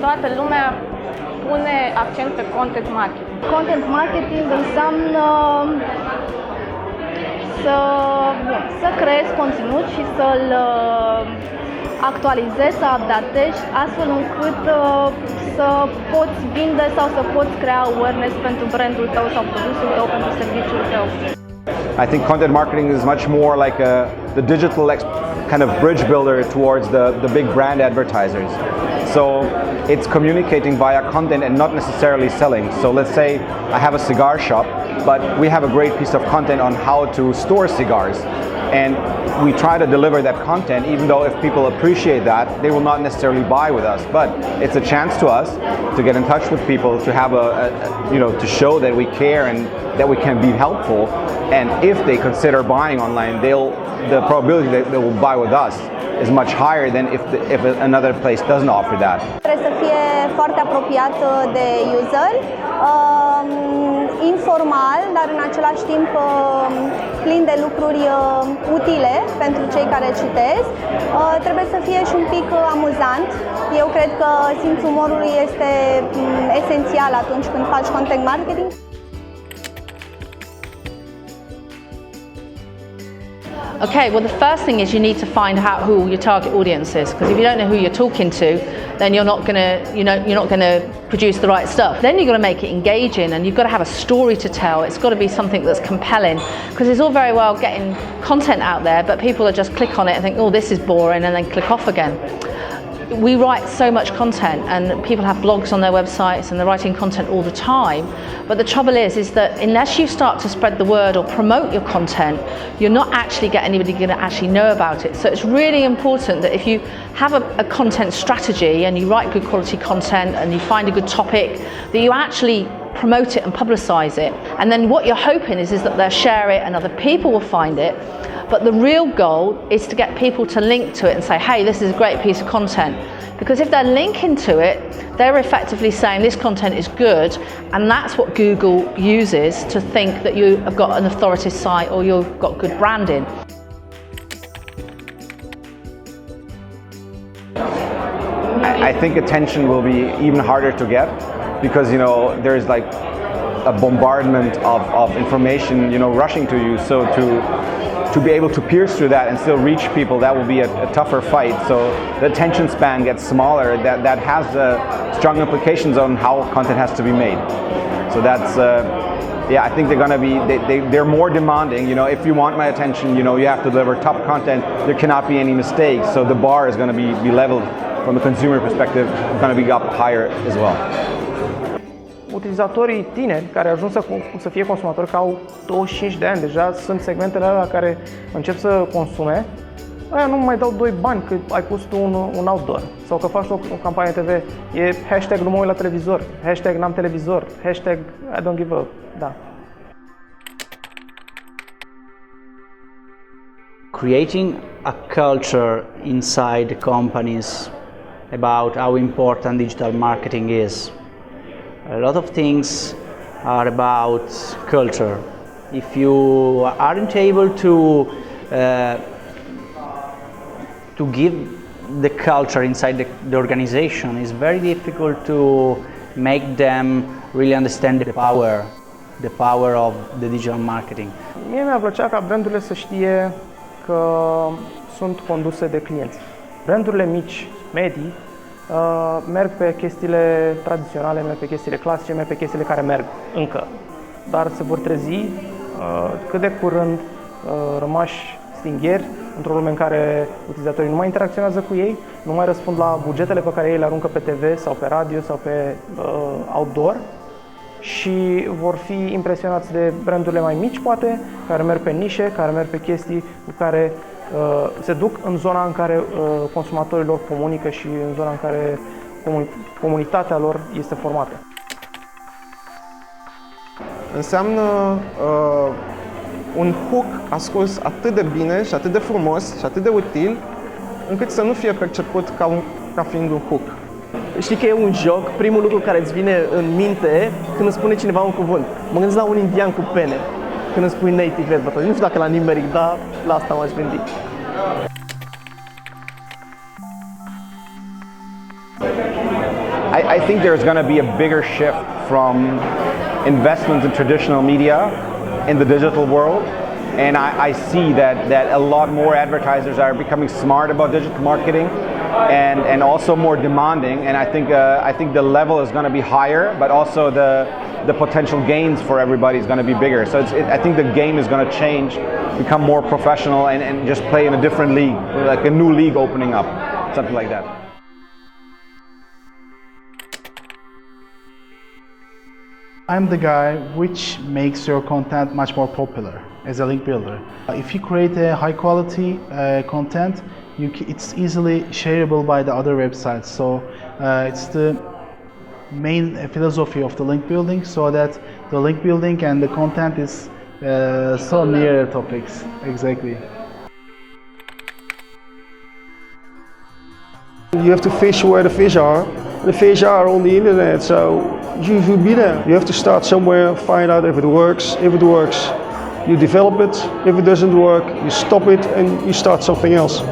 toată lumea pune accent pe content marketing. Content marketing înseamnă să creezi conținut și să-l actualizezi, să updatezi, astfel încât să poți vinde sau să poți crea awareness pentru brandul tău sau produsul tău, pentru serviciul tău. I think content marketing is much more like the digital kind of bridge builder towards the big brand advertisers. So it's communicating via content and not necessarily selling. So let's say I have a cigar shop, but we have a great piece of content on how to store cigars. And we try to deliver that content, even though if people appreciate that, they will not necessarily buy with us. But it's a chance to us to get in touch with people, to have to show that we care and that we can be helpful. And if they consider buying online, the probability that they will buy with us is much higher than if another place doesn't offer that. Trebuie să fie foarte apropiat de user, informal, dar în același timp plin de lucruri utile pentru cei care citesc. Trebuie să fie și un pic amuzant. Eu cred că simțul umorului este esențial atunci când faci content marketing. Okay, well the first thing is you need to find out who your target audience is, because if you don't know who you're talking to, then you're not gonna produce the right stuff. Then you've got to make it engaging, and you've got to have a story to tell. It's got to be something that's compelling, because it's all very well getting content out there, but people will just click on it and think, oh, this is boring, and then click off again. We write so much content, and people have blogs on their websites and they're writing content all the time, but the trouble is that unless you start to spread the word or promote your content, you're not actually getting anybody going to actually know about it. So it's really important that if you have a content strategy and you write good quality content and you find a good topic, that you actually promote it and publicize it. And then what you're hoping is that they'll share it and other people will find it. But the real goal is to get people to link to it and say, hey, this is a great piece of content. Because if they're linking to it, they're effectively saying this content is good, and that's what Google uses to think that you have got an authoritative site or you've got good branding. I think attention will be even harder to get, because there's like a bombardment of information rushing to you. So to be able to pierce through that and still reach people, that will be a tougher fight. So the attention span gets smaller. That has strong implications on how content has to be made. So that's I think they're gonna be they're more demanding. If you want my attention, you have to deliver top content. There cannot be any mistakes. So the bar is going to be leveled from the consumer perspective. It's going to be up higher as well. Utilizatorii tineri care ajung să fie consumatori, că au 25 de ani deja, sunt segmentele alea care încep să consume, aia nu mai dau 2 bani că ai pus tu un outdoor sau că faci o campanie TV. E hashtag nu mă uit la televizor, hashtag n-am televizor, hashtag I don't give a... Da. Creating a culture inside companies about how important digital marketing is. A lot of things are about culture. If you aren't able to give the culture inside the organization, it's very difficult to make them really understand the power of the digital marketing. Mie mi-ar plăcea ca brandurile să știe că sunt conduse de clienți. Brandurile mici, medii, merg pe chestiile tradiționale, merg pe chestiile clasice, merg pe chestiile care merg încă. Dar se vor trezi cât de curând rămași stingheri într-o lume în care utilizatorii nu mai interacționează cu ei, nu mai răspund la bugetele pe care ei le aruncă pe TV sau pe radio sau pe outdoor, și vor fi impresionați de brandurile mai mici, poate, care merg pe nișe, care merg pe chestii cu care se duc în zona în care consumatorii lor comunică și în zona în care comunitatea lor este formată. Înseamnă un hook ascuns atât de bine și atât de frumos și atât de util, încât să nu fie perceput ca fiind un hook. Știi că e un joc, primul lucru care îți vine în minte când îți spune cineva un cuvânt. Mă gândesc la un indian cu pene, când îmi spui native advertising. Nu știu dacă la nimeric, dar la asta m-aș gândi. I think there's going to be a bigger shift from investments in traditional media in the digital world. And I see that a lot more advertisers are becoming smart about digital marketing and also more demanding. And I think the level is going to be higher, but also the potential gains for everybody is going to be bigger. So I think the game is going to change, become more professional, and just play in a different league, like a new league opening up, something like that. I'm the guy which makes your content much more popular as a link builder. If you create a high quality content, it's easily shareable by the other websites. So it's the main philosophy of the link building, so that the link building and the content is so near topics. Exactly. You have to fish where the fish are. The fish are on the internet, so you should be there. You have to start somewhere, find out if it works. If it works, you develop it. If it doesn't work, you stop it and you start something else.